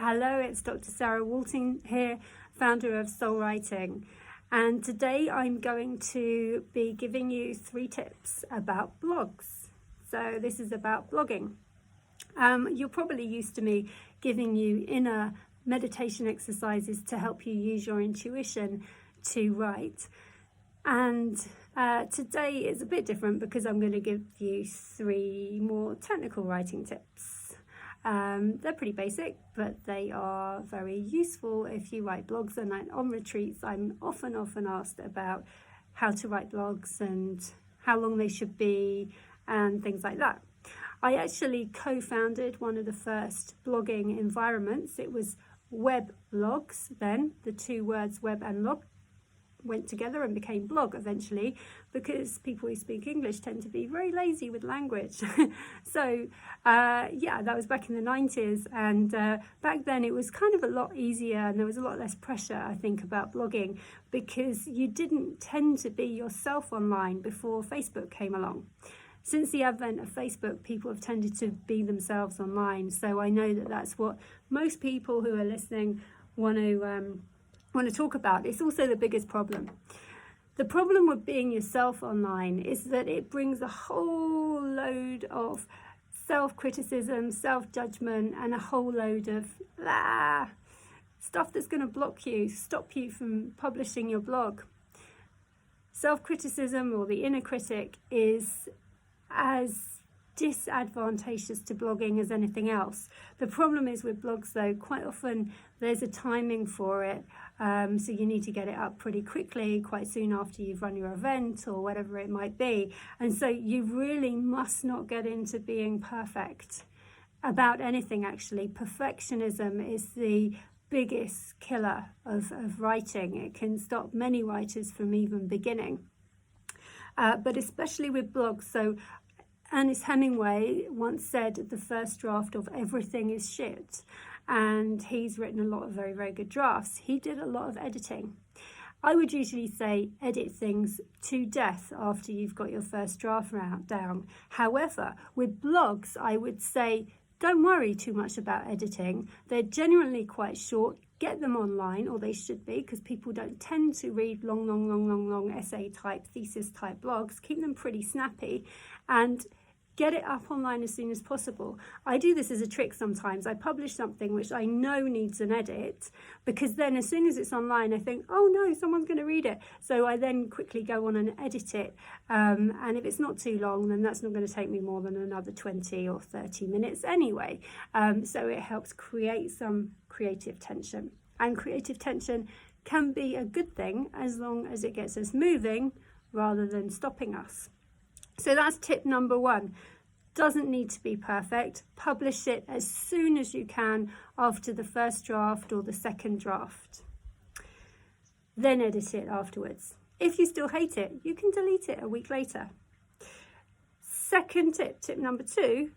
Hello, it's Dr. Sarah Walton here, founder of Soul Writing. And today I'm going to be giving you 3 tips about blogs. So this is about blogging. You're probably used to me giving you inner meditation exercises to help you use your intuition to write. And today is a bit different because I'm going to give you 3 more technical writing tips. They're pretty basic, but they are very useful if you write blogs. And on retreats, I'm often asked about how to write blogs and how long they should be and things like that. I actually co-founded one of the first blogging environments. It was Weblogs then. The 2 words web and log went together and became blog eventually, because people who speak English tend to be very lazy with language. So that was back in the 90s, and back then it was kind of a lot easier and there was a lot less pressure, I think, about blogging, because you didn't tend to be yourself online before Facebook came along. Since the advent of Facebook, people have tended to be themselves online. So I know that that's what most people who are listening want to talk about. It's also the biggest problem. The problem with being yourself online is that it brings a whole load of self-criticism, self-judgment, and a whole load of stuff that's going to block you, stop you from publishing your blog. Self-criticism, or the inner critic, is as disadvantageous to blogging as anything else. The problem is with blogs, though, quite often there's a timing for it, so you need to get it up pretty quickly, quite soon after you've run your event or whatever it might be. And so you really must not get into being perfect about anything. Actually, perfectionism is the biggest killer of writing. It can stop many writers from even beginning, but especially with blogs. So Ernest Hemingway once said the first draft of everything is shit, and he's written a lot of very, very good drafts. He did a lot of editing. I would usually say edit things to death after you've got your first draft down. However, with blogs, I would say don't worry too much about editing. They're generally quite short. Get them online, or they should be, because people don't tend to read long essay type, thesis type blogs. Keep them pretty snappy and get it up online as soon as possible. I do this as a trick sometimes. I publish something which I know needs an edit, because then as soon as it's online, I think, oh no, someone's going to read it. So I then quickly go on and edit it. And if it's not too long, then that's not going to take me more than another 20 or 30 minutes anyway. So it helps create some creative tension. And creative tension can be a good thing as long as it gets us moving rather than stopping us. So that's tip number 1. Doesn't need to be perfect. Publish it as soon as you can after the first draft or the second draft. Then edit it afterwards. If you still hate it, you can delete it a week later. Second tip, tip number 2,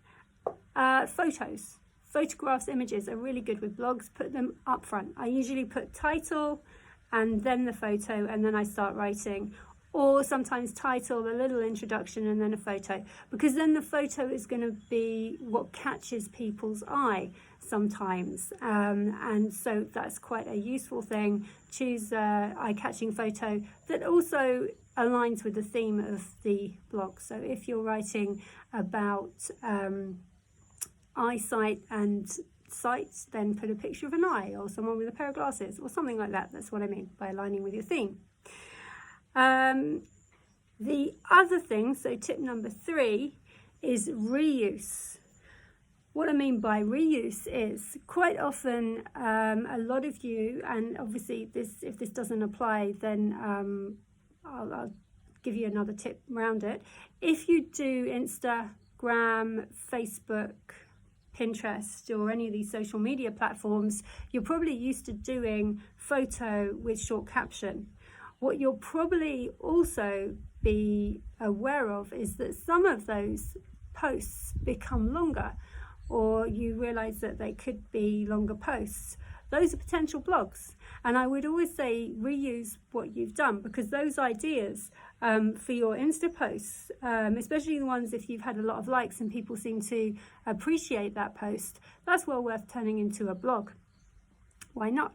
photos. Photographs, images are really good with blogs. Put them up front. I usually put title and then the photo, and then I start writing. Or sometimes title, a little introduction, and then a photo, because then the photo is going to be what catches people's eye sometimes, and so that's quite a useful thing. Choose eye-catching photo that also aligns with the theme of the blog. So if you're writing about eyesight and sight, then put a picture of an eye or someone with a pair of glasses or something like that. That's what I mean by aligning with your theme. The other thing, so tip number 3, is reuse. What I mean by reuse is quite often a lot of you, and obviously if this doesn't apply, then I'll give you another tip around it. If you do Instagram, Facebook, Pinterest, or any of these social media platforms, you're probably used to doing photo with short caption. What you'll probably also be aware of is that some of those posts become longer, or you realize that they could be longer posts. Those are potential blogs. And I would always say reuse what you've done, because those ideas for your Insta posts, especially the ones if you've had a lot of likes and people seem to appreciate that post, that's well worth turning into a blog. why not?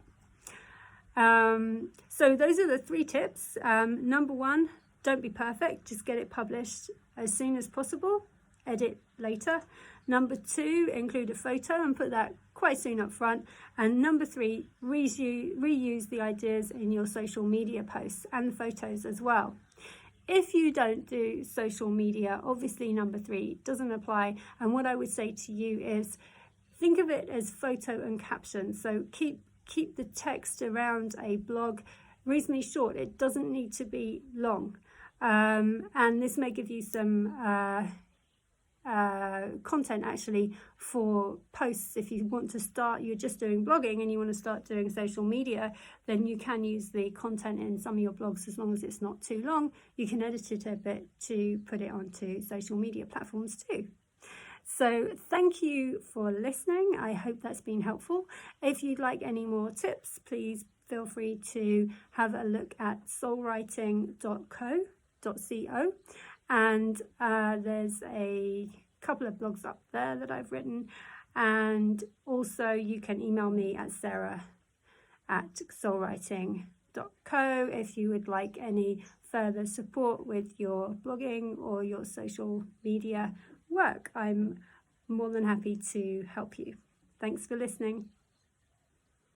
So those are the 3 tips. Number 1, don't be perfect, just get it published as soon as possible, edit later. Number 2, include a photo and put that quite soon up front. And number 3, reuse the ideas in your social media posts and photos as well. If you don't do social media, obviously number 3 doesn't apply. And what I would say to you is think of it as photo and caption. So keep the text around a blog reasonably short. It doesn't need to be long. And this may give you some content actually for posts. If you want to start, you're just doing blogging and you want to start doing social media, then you can use the content in some of your blogs as long as it's not too long. You can edit it a bit to put it onto social media platforms too. So thank you for listening. I hope that's been helpful. If you'd like any more tips, please feel free to have a look at soulwriting.co. And there's a couple of blogs up there that I've written, and also you can email me at sarah@soulwriting.co if you would like any further support with your blogging or your social media work. I'm more than happy to help you. Thanks for listening.